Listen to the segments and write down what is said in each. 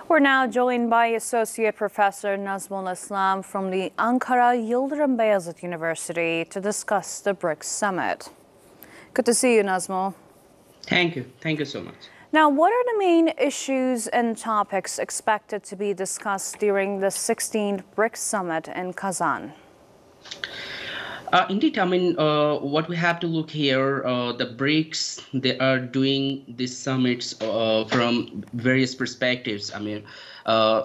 We're now joined by Associate Professor Nazmul from the Ankara Yildirim Beyazıt University to discuss the BRICS summit. Good to see you, Nazmul. Thank you. Thank you so much. Now, what are the main issues and topics expected to be discussed during the 16th BRICS summit in Kazan? Indeed, I mean, what we have to look here, the BRICS, they are doing these summits from various perspectives. I mean,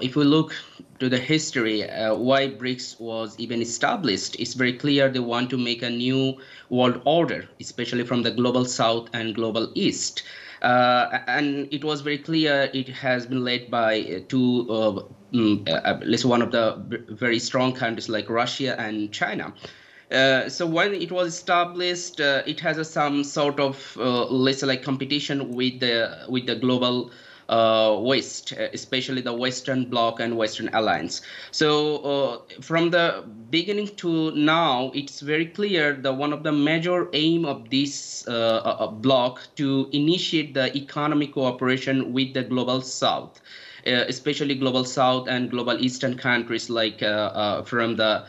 if we look to the history, why BRICS was even established, it's very clear they want to make a new world order, especially from the global south and global east. And it was very clear it has been led by at least one of the very strong countries like Russia and China. So when it was established, it has some sort of let's say like competition with the global West, especially the Western Bloc and Western Alliance. So from the beginning to now, it's very clear that one of the major aim of this bloc to initiate the economic cooperation with the global South, especially global South and global Eastern countries like from the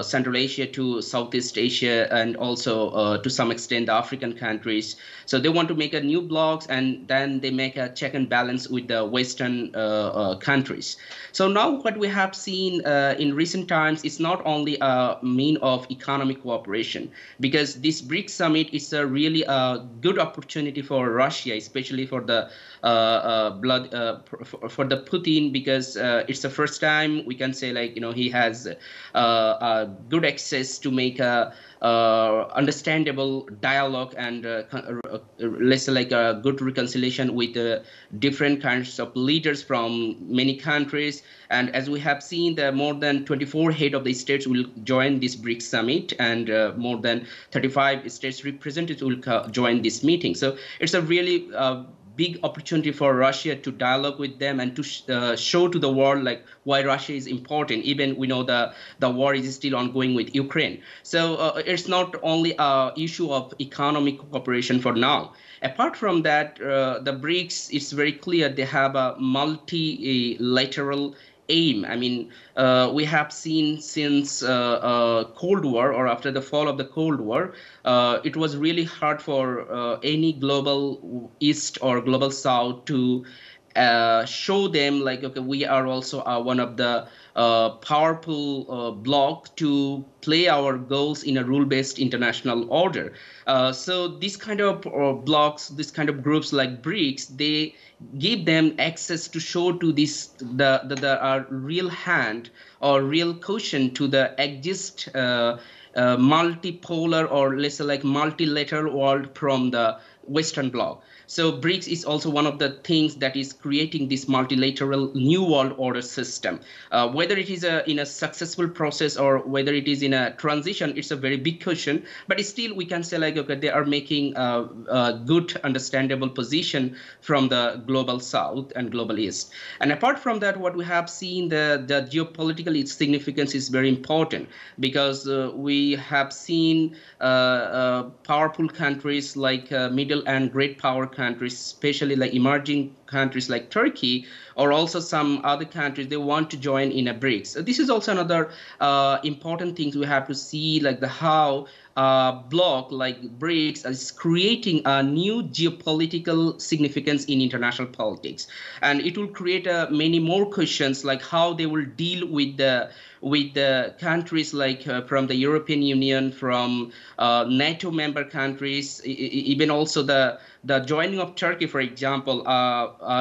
Central Asia to Southeast Asia, and also to some extent the African countries. So they want to make a new blocks, and then they make a check and balance with the Western countries. So now what we have seen in recent times is not only a mean of economic cooperation, because this BRICS summit is a really a good opportunity for Russia, especially for the for the Putin, because it's the first time we can say, like, he has good access to make a understandable dialogue and let's say like a good reconciliation with different kinds of leaders from many countries. And as we have seen, the more than 24 head of the states will join this BRICS summit, and more than 35 states representatives will join this meeting. So it's a really big opportunity for Russia to dialogue with them and to show to the world like why Russia is important. Even we know the war is still ongoing with Ukraine. So it's not only an issue of economic cooperation for now. Apart from that, the BRICS, it's very clear they have a multilateral aim. I mean, we have seen since Cold War, or after the fall of the Cold War, it was really hard for any global East or global South to show them like, okay, we are also one of the powerful bloc to play our goals in a rule-based international order. So this kind of blocs, this kind of groups like BRICS, they give them access to show to this the real hand or real caution to the exist multipolar, or let's say like multilateral world from the Western Bloc. So BRICS is also one of the things that is creating this multilateral new world order system. Whether it is in a successful process or whether it is in a transition, it's a very big question. But still, we can say like, okay, they are making a good, understandable position from the global South and global East. And apart from that, what we have seen, the geopolitical significance is very important, because we have seen powerful countries like middle and great power countries, especially like emerging countries like Turkey, or also some other countries, they want to join in a BRICS. So this is also another important thing we have to see, like how bloc like BRICS is creating a new geopolitical significance in international politics, and it will create many more questions, like how they will deal with the countries like from the European Union, from NATO member countries, even also the joining of Turkey, for example,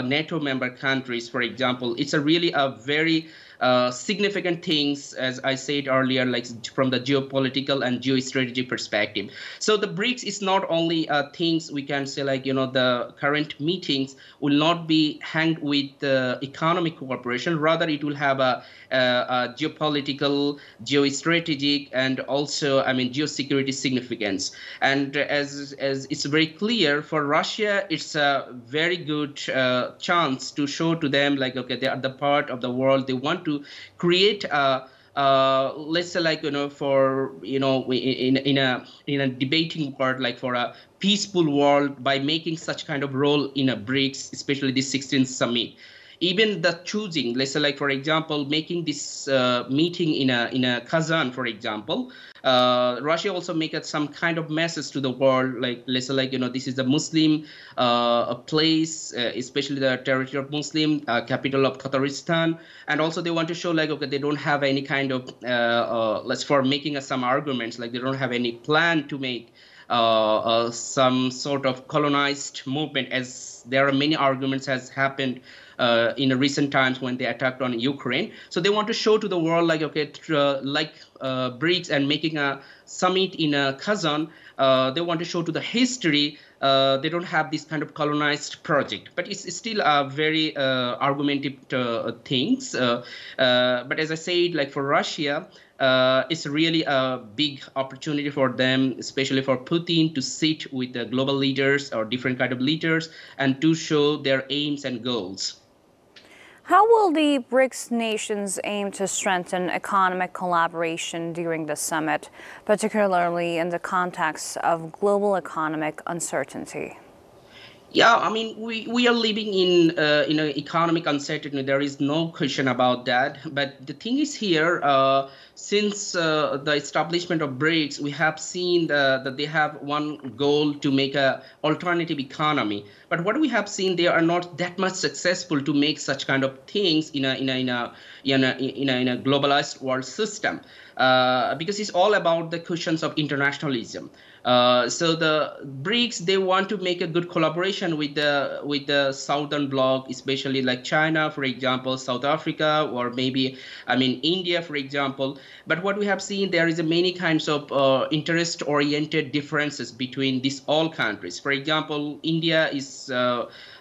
NATO member countries, for example. It's really a very significant things, as I said earlier, like from the geopolitical and geostrategy perspective. So the BRICS is not only things we can say like, the current meetings will not be hanged with economic cooperation. Rather, it will have a geopolitical, geostrategic, and also, I mean, geosecurity significance. And as it's very clear for Russia, it's a very good chance to show to them like, okay, they are the part of the world. They want to create a let's say like, for in a debating part, like for a peaceful world, by making such kind of role in a BRICS, especially the 16th summit. Even the choosing, let's say, like for example, making this meeting in a Kazan, for example, Russia also make some kind of message to the world, like let's say, like this is the Muslim a place, especially the territory of Muslim, capital of Tataristan, and also they want to show like okay, they don't have any kind of let's for making some arguments, like they don't have any plan to make some sort of colonized movement, as there are many arguments has happened in the recent times when they attacked on Ukraine. So they want to show to the world like, okay, BRICS and making a summit in Kazan, they want to show to the history they don't have this kind of colonized project. But it's still a very argumentative things. But as I said, like for Russia, it's really a big opportunity for them, especially for Putin, to sit with the global leaders or different kind of leaders and to show their aims and goals. How will the BRICS nations aim to strengthen economic collaboration during the summit, particularly in the context of global economic uncertainty? Yeah, I mean, we are living in economic uncertainty. There is no question about that. But the thing is here, since the establishment of BRICS, we have seen that they have one goal to make a alternative economy. But what we have seen, they are not that much successful to make such kind of things in a globalized world system, because it's all about the questions of internationalism. So the BRICS, they want to make a good collaboration with the Southern Bloc, especially like China, for example, South Africa, or maybe, I mean, India, for example. But what we have seen, there is many kinds of interest-oriented differences between these all countries. For example, India is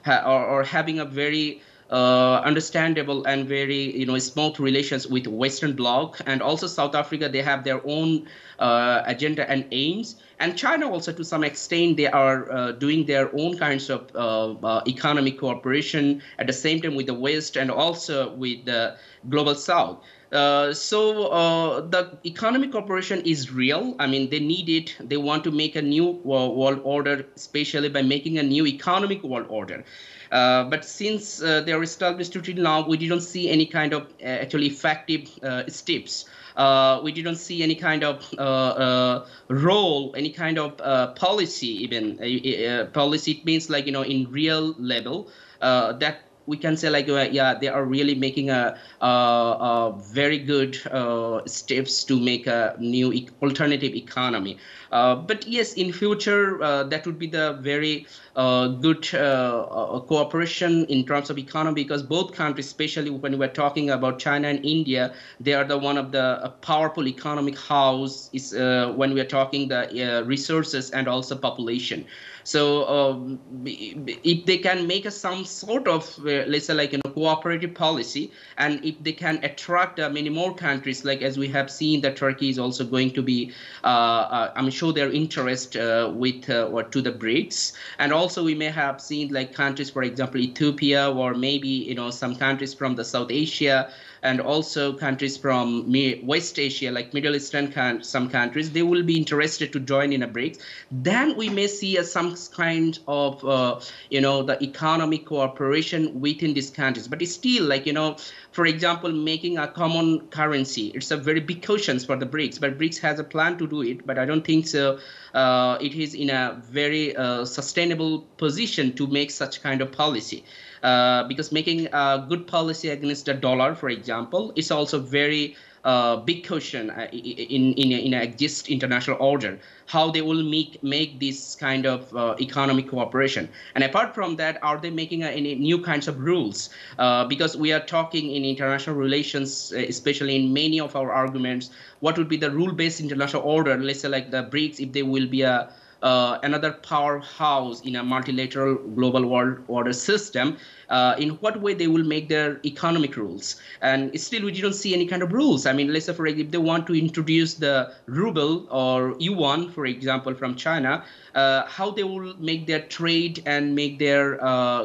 having a very understandable and very smooth relations with Western Bloc, and also South Africa, they have their own agenda and aims, and China also to some extent they are doing their own kinds of economic cooperation at the same time with the West and also with the global South. So the economic cooperation is real. I mean, they need it. They want to make a new world order, especially by making a new economic world order. But since they are established till now, we didn't see any kind of actually effective steps. We didn't see any kind of role, any kind of policy, even policy. It means like, in real level that we can say like, yeah, they are really making a very good steps to make a new alternative economy. But yes, in future, that would be the very good cooperation in terms of economy, because both countries, especially when we're talking about China and India, they are the one of the powerful economic house is when we are talking the resources and also population. So if they can make some sort of, let's say, like cooperative policy, and if they can attract many more countries, like as we have seen that Turkey is also going to be, I'm sure their interest with or to the BRICS, and also we may have seen like countries, for example, Ethiopia, or maybe some countries from the South Asia, and also countries from West Asia, like Middle Eastern some countries, they will be interested to join in a BRICS. Then we may see some kind of, the economic cooperation within these countries. But it's still like, for example, making a common currency. It's a very big question for the BRICS, but BRICS has a plan to do it. But I don't think so. It is in a very sustainable position to make such kind of policy. Because making a good policy against the dollar, for example, is also very big question in a exist international order. How they will make this kind of economic cooperation, and apart from that, are they making any new kinds of rules? Because we are talking in international relations, especially in many of our arguments, what would be the rule-based international order? Let's say like the BRICS, if they will be another powerhouse in a multilateral global world order system, in what way they will make their economic rules? And still we didn't see any kind of rules. I mean, let's say for example, if they want to introduce the ruble or yuan, for example, from China, how they will make their trade and make their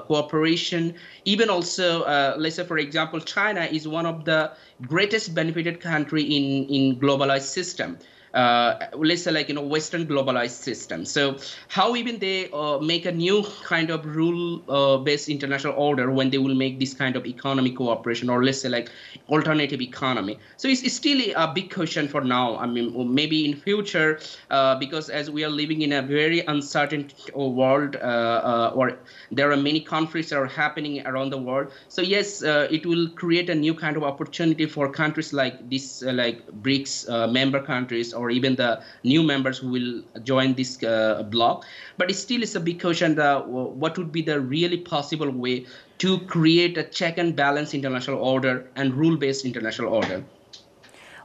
cooperation. Even also, let's say for example, China is one of the greatest benefited country in globalized system. let's say like Western globalized system. So how even they make a new kind of rule-based international order when they will make this kind of economic cooperation, or let's say like alternative economy. So it's still a big question for now. I mean, maybe in future, because as we are living in a very uncertain world, or there are many conflicts that are happening around the world. So yes, it will create a new kind of opportunity for countries like this, like BRICS member countries, or even the new members who will join this bloc. But it still is a big question, what would be the really possible way to create a check and balance international order and rule-based international order.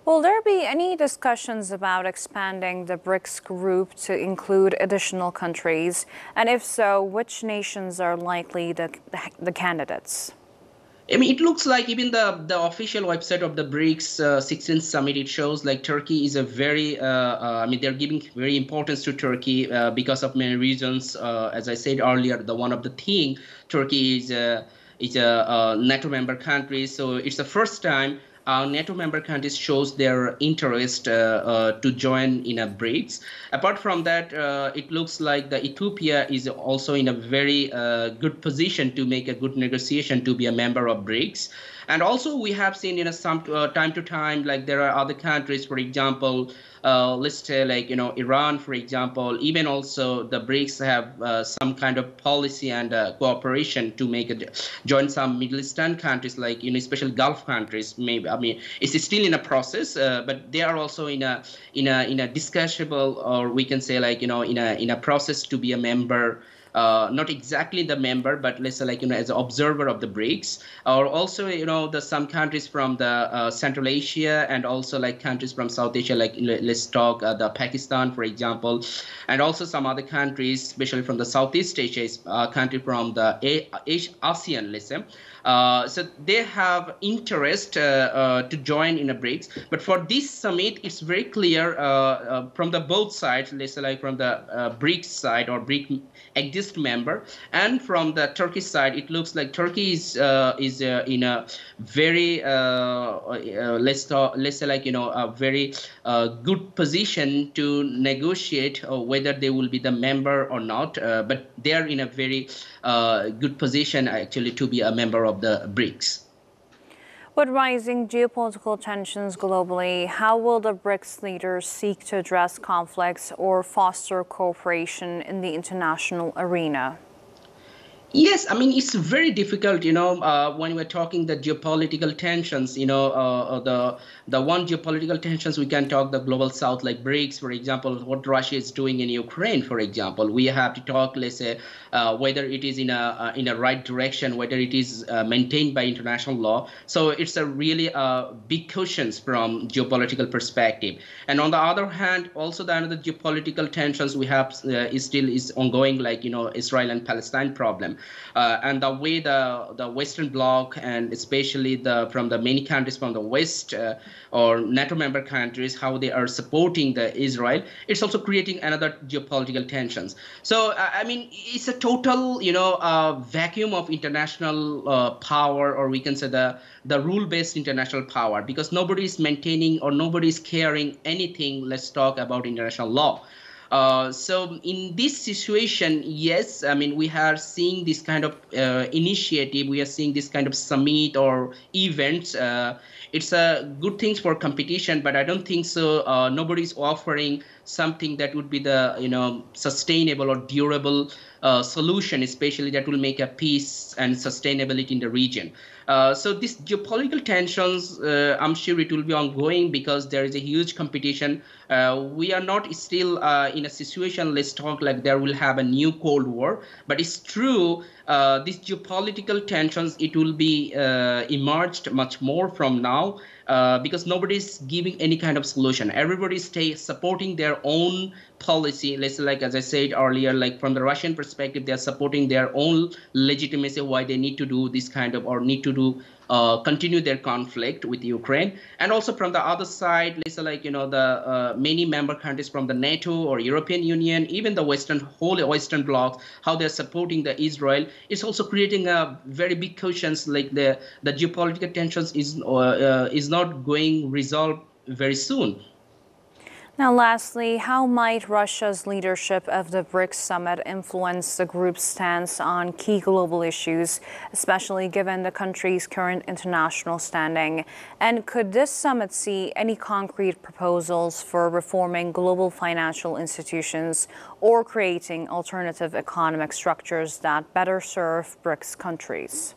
Will there be any discussions about expanding the BRICS group to include additional countries? And if so, which nations are likely the candidates? I mean, it looks like even the official website of the BRICS 16th summit, it shows like Turkey is a very, I mean, they're giving very importance to Turkey because of many reasons. As I said earlier, one of the thing, Turkey is a NATO member country, so it's the first time NATO member countries shows their interest to join in a BRICS. Apart from that, it looks like the Ethiopia is also in a very good position to make a good negotiation to be a member of BRICS. And also we have seen some time to time, like there are other countries, for example, let's say like Iran, for example. Even also the BRICS have some kind of policy and cooperation to make join some Middle Eastern countries, like especially Gulf countries. Maybe I mean it's still in a process, but they are also in a discussable, or we can say like in a process to be a member. Not exactly the member, but let's say like as an observer of the BRICS, or also some countries from the Central Asia, and also like countries from South Asia, like let's talk the Pakistan, for example, and also some other countries, especially from the Southeast Asia, country from the ASEAN, let's say. So they have interest to join in a BRICS. But for this summit, it's very clear from the both sides, let's say like from the BRICS side or BRICS exist member, and from the Turkish side, it looks like Turkey is in a very let's say like a very good position to negotiate whether they will be the member or not. But they are in a very good position actually to be a member of the BRICS. With rising geopolitical tensions globally, how will the BRICS leaders seek to address conflicts or foster cooperation in the international arena? Yes, I mean, it's very difficult, when we're talking the geopolitical tensions, the one geopolitical tensions we can talk the global south, like BRICS, for example, what Russia is doing in Ukraine, for example. We have to talk, let's say, whether it is in a right direction, whether it is maintained by international law. So it's a really big questions from geopolitical perspective. And on the other hand, also the another geopolitical tensions we have is ongoing, like, Israel and Palestine problem. And the way the Western Bloc, and especially from the many countries from the West or NATO member countries, how they are supporting the Israel, it's also creating another geopolitical tensions. So I mean, it's a total vacuum of international power, or we can say the rule-based international power, because nobody is maintaining or nobody is caring anything. Let's talk about international law. So in this situation, yes, I mean, we are seeing this kind of initiative. We are seeing this kind of summit or events. It's a good thing for competition, but I don't think so. Nobody's offering something that would be the sustainable or durable solution, especially that will make a peace and sustainability in the region. So these geopolitical tensions, I'm sure it will be ongoing because there is a huge competition. We are not still in a situation, let's talk like there will have a new Cold War, but it's true, these geopolitical tensions, it will be emerged much more from now because nobody's giving any kind of solution. Everybody stays supporting their own policy. Let's say, like as I said earlier, like from the Russian perspective, they're supporting their own legitimacy, why they need to do this kind of, or need to do continue their conflict with Ukraine. And also from the other side, let's say like the many member countries from the NATO or European Union, even the whole Western bloc, how they're supporting the Israel, it's also creating a very big questions, like the geopolitical tensions is not going resolved very soon. Now, lastly, how might Russia's leadership of the BRICS summit influence the group's stance on key global issues, especially given the country's current international standing? And could this summit see any concrete proposals for reforming global financial institutions or creating alternative economic structures that better serve BRICS countries?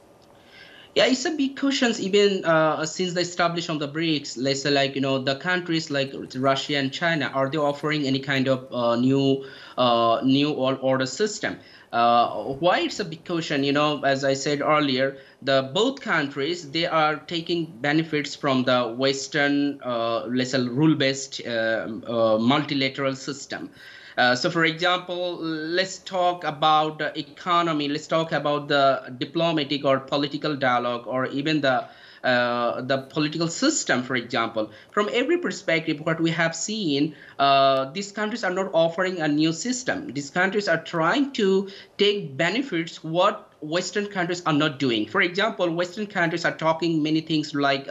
Yeah, it's a big question. Even since the establishment of the BRICS, let's say like the countries like Russia and China, are they offering any kind of new world order system? Why it's a big question? As I said earlier, the both countries, they are taking benefits from the Western, let's say, rule-based multilateral system. So, for example, let's talk about the economy. Let's talk about the diplomatic or political dialogue, or even the political system. For example, from every perspective, what we have seen, these countries are not offering a new system. These countries are trying to take benefits what Western countries are not doing. For example, Western countries are talking many things like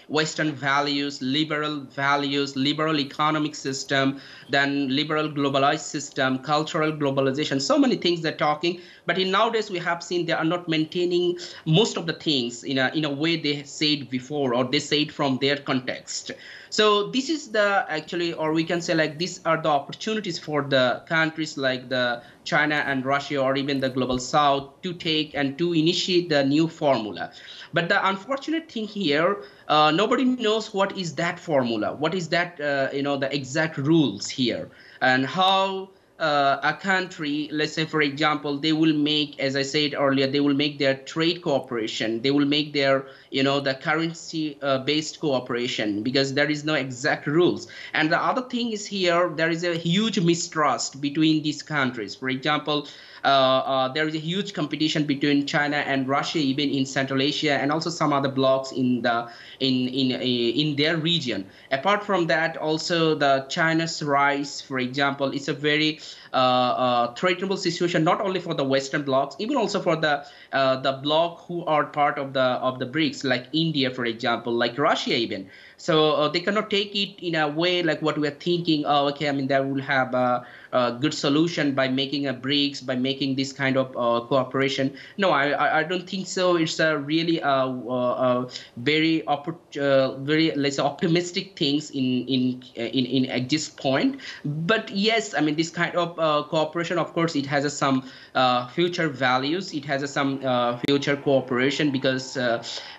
Western values, liberal economic system, then liberal globalized system, cultural globalization, so many things they're talking. But in nowadays, we have seen they are not maintaining most of the things in a way they said before, or they said from their context. So this is the actually, or we can say like these are the opportunities for the countries like the China and Russia, or even the global South, to take and to initiate the new formula. But the unfortunate thing here, nobody knows what is that formula, what is that, the exact rules here, and how a country, let's say, for example, they will make, as I said earlier, they will make their trade cooperation, they will make their, the currency based cooperation, because there is no exact rules. And the other thing is here, there is a huge mistrust between these countries. For example, there is a huge competition between China and Russia, even in Central Asia, and also some other blocks in their region. Apart from that, also the China's rise, for example, is a very threatenable situation, not only for the Western blocs, even also for the bloc who are part of the BRICS, like India, for example, like Russia even. So they cannot take it in a way like what we are thinking. Oh, okay, I mean, they will have a good solution by making a BRICS, by making this kind of cooperation. No, I don't think so. It's a really very let's say optimistic things at this point. But yes, I mean, this kind of cooperation, of course, it has some future values. It has some future cooperation, because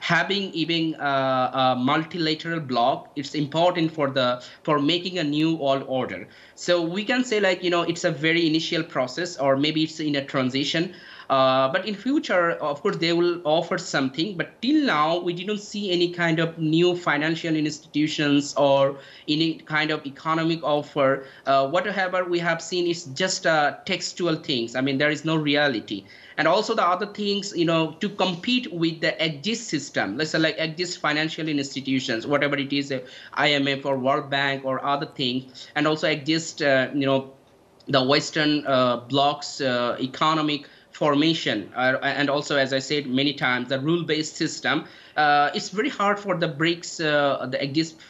having even a multilateral bloc, it's important for making a new world order. So we can say like, it's a very initial process, or maybe it's in a transition. But in future, of course, they will offer something. But till now, we didn't see any kind of new financial institutions or any kind of economic offer. Whatever we have seen is just textual things. I mean, there is no reality. And also the other things, to compete with the exist system, let's say like exist financial institutions, whatever it is, IMF or World Bank or other things, and also exist, the Western bloc's economic formation, and also, as I said many times, the rule-based system. It's very hard for the BRICS, the exist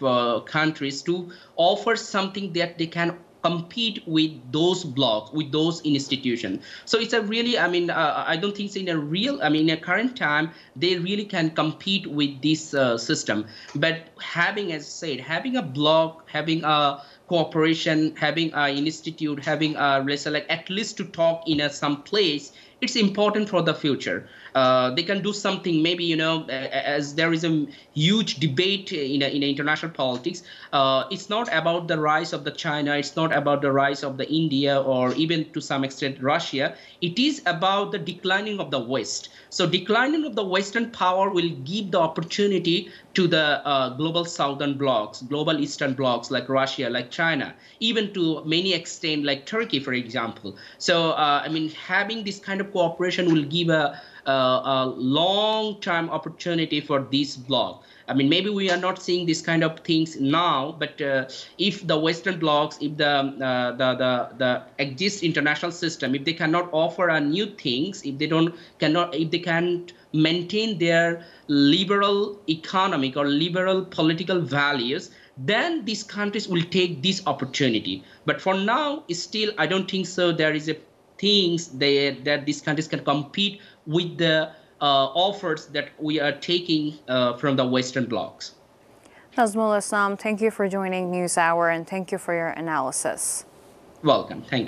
countries, to offer something that they can compete with those blocks, with those institutions. So it's a really, I mean, I don't think so in a current time, they really can compete with this system. But having, as I said, having a block, having a cooperation, having an institute, having a, let's say, like at least to talk in some place, it's important for the future. They can do something, maybe, as there is a huge debate in international politics. It's not about the rise of the China. It's not about the rise of the India, or even to some extent Russia. It is about the declining of the West. So declining of the Western power will give the opportunity to the global Southern blocs, global Eastern blocs like Russia, like China, even to many extent like Turkey, for example. So, I mean, having this kind of cooperation will give a long-term opportunity for this bloc. I mean, maybe we are not seeing this kind of things now, but if the Western blocs, if the exist international system, if they cannot offer a new things, if they can't maintain their liberal economic or liberal political values, then these countries will take this opportunity. But for now, still, I don't think so. There is a things there that these countries can compete with the offers that we are taking from the Western blocs. Nazmul, thank you for joining NewsHour and thank you for your analysis. Welcome. Thank you.